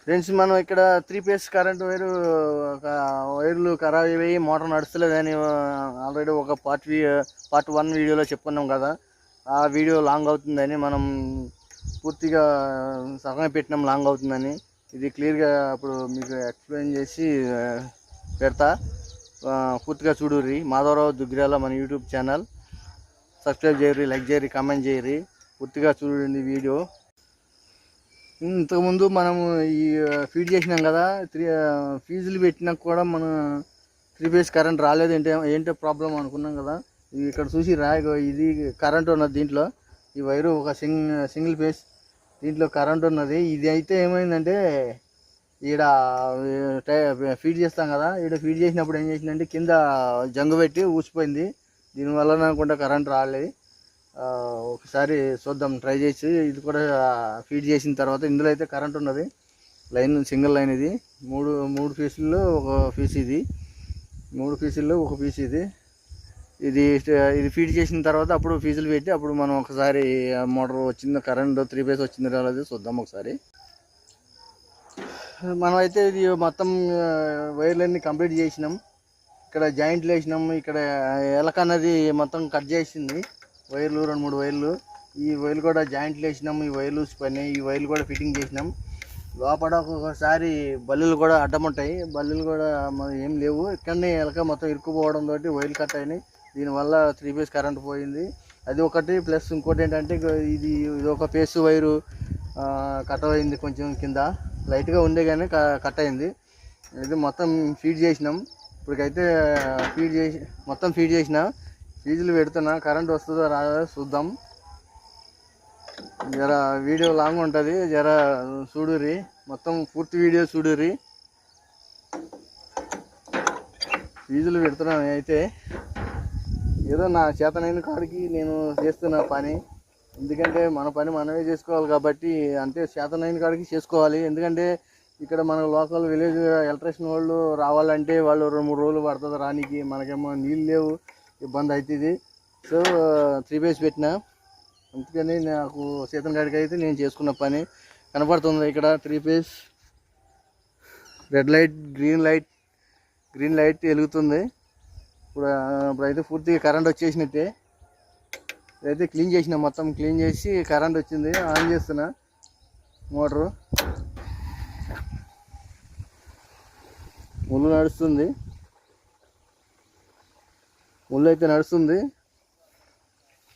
Friends మనం ఇక్కడ 3 phase current వైర్లు ఖరాబ్ అయ్యి మోటార్ నడుస్తలేదని ఆల్రెడీ ఒక పార్ట్ 1 వీడియోలో చెప్పుకున్నాం కదా. ఆ వీడియో లాంగ్ అవుతుందని మనం పూర్తిగా సగమే పెట్టినాం, లాంగ్ అవుతుందని. ఇది క్లియర్గా అప్పుడు మీకు ఎక్స్ప్లెయిన్ చేసి పెడతా, పూర్తిగా చూడుర్రి. మాధవరావు దుగ్గిరాల మన యూట్యూబ్ ఛానల్. సబ్స్క్రైబ్ చేయరు, లైక్ చేయరు, కామెంట్ చేయరు, పూర్తిగా చూడండి వీడియో. ఇంతకుముందు మనము ఈ ఫీడ్ చేసినాం కదా, ఫీజులు పెట్టినాక కూడా మనం 3 ఫేస్ కరెంట్ రాలేదు. ఏంటో ప్రాబ్లం అనుకున్నాం కదా. ఇది ఇక్కడ చూసి ఇది కరెంట్ ఉన్నది దీంట్లో. ఈ వైరు ఒక సింగిల్ ఫేస్, దీంట్లో కరెంట్ ఉన్నది. ఇది అయితే ఏమైందంటే ఈడ ఫీడ్ చేస్తాం కదా, ఈడ ఫీడ్ చేసినప్పుడు ఏం చేసిందంటే కింద జంగు పెట్టి ఊసిపోయింది. దీనివల్ల అనుకుంటా కరెంట్ రాలేదు. ఒకసారి చూద్దాం, ట్రై చేసి. ఇది కూడా ఫీడ్ చేసిన తర్వాత ఇందులో అయితే కరెంట్ ఉన్నది. లైన్ సింగిల్ లైన్ ఇది. మూడు పీసుల్లో ఒక పీస్ ఇది, 3 పీసుల్లో ఒక పీస్ ఇది. ఇది ఫీడ్ చేసిన తర్వాత అప్పుడు ఫీజులు పెట్టి అప్పుడు మనం ఒకసారి మోటార్ వచ్చిందో కరెంట్ 3 ఫేస్ వచ్చిందో రాలేదు చూద్దాం ఒకసారి. మనం అయితే ఇది మొత్తం వైర్లన్నీ కంప్లీట్ చేసినాం. ఇక్కడ జాయింట్లు వేసినాం. ఇక్కడ ఎలక అన్నది మొత్తం కట్ చేసింది. వైర్లు 2-3 వైర్లు, ఈ వైర్లు కూడా జాయింట్లు వేసినాం. ఈ వైర్లు పైన ఈ వైర్లు కూడా ఫిట్టింగ్ చేసినాం. లోపల ఒక్కొక్కసారి బల్లులు కూడా అడ్డం ఉంటాయి, బల్లులు కూడా ఏం లేవు. ఇక్కడనే ఎలక మొత్తం ఇరుక్కుపోవడం తోటి వైర్లు కట్ అయినాయి. దీనివల్ల 3 ఫేస్ కరెంట్ పోయింది. అది ఒకటి. ప్లస్ ఇంకోటి ఏంటంటే ఇది ఒక ఫేస్ వైరు కట్ అయింది, కొంచెం కింద లైట్గా ఉండే కానీ కట్ అయింది. ఇది మొత్తం ఫీడ్ చేసినాం. ఇప్పటికైతే మొత్తం ఫీడ్ చేసిన, ఫీజులు పెడుతున్నా. కరెంట్ వస్తుందో రాదో చూద్దాం. జర వీడియో లాంగ్ ఉంటుంది, జర చూడుర్రి, మొత్తం పూర్తి వీడియో చూడుర్రి. ఫీజులు పెడుతున్నాను. అయితే ఏదో నా చేతనైన కాడికి నేను చేస్తున్న పని. ఎందుకంటే మన పని మనమే చేసుకోవాలి కాబట్టి, అంటే చేతనైన కాడికి చేసుకోవాలి. ఎందుకంటే ఇక్కడ మన లోకల్ విలేజ్ ఎలక్ట్రీషియన్ వాళ్ళు రావాలంటే వాళ్ళు 2-3 రోజులు పడుతుంది రానికి. మనకేమో నీళ్ళు లేవు, ఇబ్బంది అవుతుంది. సో 3 ఫేస్ పెట్టిన, అందుకని నాకు చేతన కాడికి అయితే నేను చేసుకున్న పని కనపడుతుంది. ఇక్కడ 3 face red light, green light వెలుగుతుంది. ఇప్పుడైతే పూర్తిగా కరెంట్ వచ్చేసినట్టే. ఇదైతే క్లీన్ చేసిన, మొత్తం క్లీన్ చేసి కరెంట్ వచ్చింది. ఆన్ చేస్తున్నా మోటరు. ముళ్ళు నడుస్తుంది, ముళ్ళు అయితే నడుస్తుంది,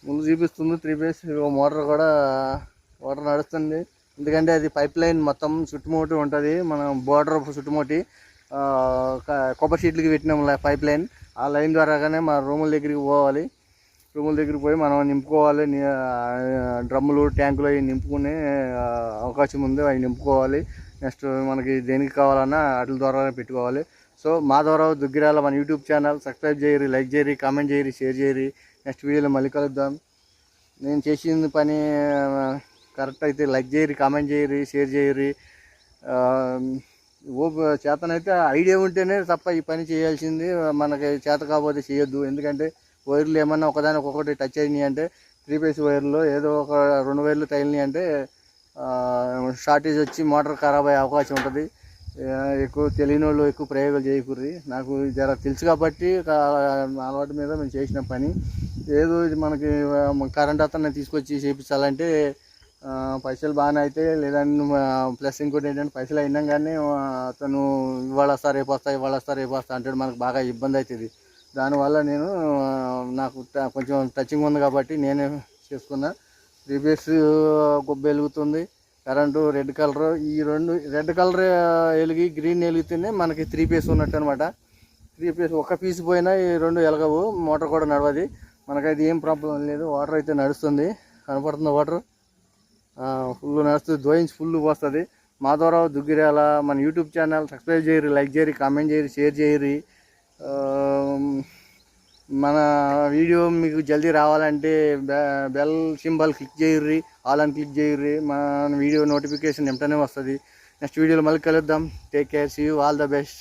ముళ్ళు చూపిస్తుంది. 3 ఫేస్ వాటర్ నడుస్తుంది. ఎందుకంటే అది పైప్ లైన్ మొత్తం చుట్టుముట్టి ఉంటుంది. మనం బోర్డర్ చుట్టుముట్టి కొబ్బరి షీట్లకి పెట్టినాం పైప్ లైన్. ఆ లైన్ ద్వారాగానే మన రూముల దగ్గరికి పోవాలి. రూముల దగ్గరికి పోయి మనం నింపుకోవాలి. డ్రమ్ములు, ట్యాంకులు అవి నింపుకునే అవకాశం ఉంది, అవి నింపుకోవాలి. నెక్స్ట్ మనకి దేనికి కావాలన్నా వాటి ద్వారా పెట్టుకోవాలి. సో మాధవరావు దుగ్గిరాల మన యూట్యూబ్ ఛానల్. సబ్స్క్రైబ్ చేయరు, లైక్ చేయరు, కామెంట్ చేయరు, షేర్ చేయరు. నెక్స్ట్ వీడియోలో మళ్ళీ కలుద్దాం. నేను చేసిన పని కరెక్ట్ అయితే లైక్ చేయరు, కామెంట్ చేయరు, షేర్ చేయరు. చేతనైతే ఐడియా ఉంటేనే తప్ప ఈ పని చేయాల్సింది. మనకి చేత కాకపోతే చేయొద్దు. ఎందుకంటే వైర్లు ఏమన్నా ఒకదానికొకటి టచ్ అయినాయి అంటే 3 ఫేస్ వైర్లు ఏదో ఒక 2 వైర్లు తగిలినాయి అంటే షార్టేజ్ వచ్చి మోటార్ ఖరాబ్ అయ్యే అవకాశం ఉంటుంది. ఎక్కువ తెలియని వాళ్ళు ఎక్కువ ప్రయోగాలు చేయకూడదు. నాకు జర తెలుసు కాబట్టి అలవాటు మీద మేము చేసిన పని. ఏదో ఇది మనకి కరెంట్ అతన్ని తీసుకొచ్చి చేయించాలంటే పైసలు బాగానే అయితే, లేదంటే ప్లస్ ఇంకోటి ఏంటంటే పైసలు అయినా కానీ అతను ఇవాళ వస్తా రేపు వస్తా అంటాడు. మనకు బాగా ఇబ్బంది అవుతుంది. దానివల్ల నాకు కొంచెం టచింగ్ ఉంది కాబట్టి నేనే చేసుకున్నా. 3 ఫేస్ గొబ్బ వెలుగుతుంది, కరెంటు రెడ్ కలర్. ఈ రెడ్ కలర్ వెలిగి గ్రీన్ వెలిగితేనే మనకి 3 ఫేస్ ఉన్నట్టు అనమాట. 3 ఫేస్ ఒక పీస్ పోయినా ఈ 2 వెలగవు, మోటార్ కూడా నడవది. మనకైతే ఏం ప్రాబ్లం లేదు. వాటర్ అయితే నడుస్తుంది, కనపడుతుంది. వాటర్ ఫుల్ నడుస్తుంది, 2 ఇంచ్ ఫుల్ వస్తుంది. మాధవరావు దుగ్గిరాల మన యూట్యూబ్ ఛానల్. సబ్స్క్రైబ్ చేయరు, లైక్ చేయరు, కామెంట్ చేయరు, షేర్ చేయరు. మన వీడియో మీకు జల్దీ రావాలంటే బెల్ సింబల్ క్లిక్ చేయర్రి, ఆల్ అని క్లిక్ చేయర్రి. మన వీడియో నోటిఫికేషన్ వెంటనే వస్తుంది. నెక్స్ట్ వీడియోలో మళ్ళీ కలుద్దాం. Take care, see you, all the best.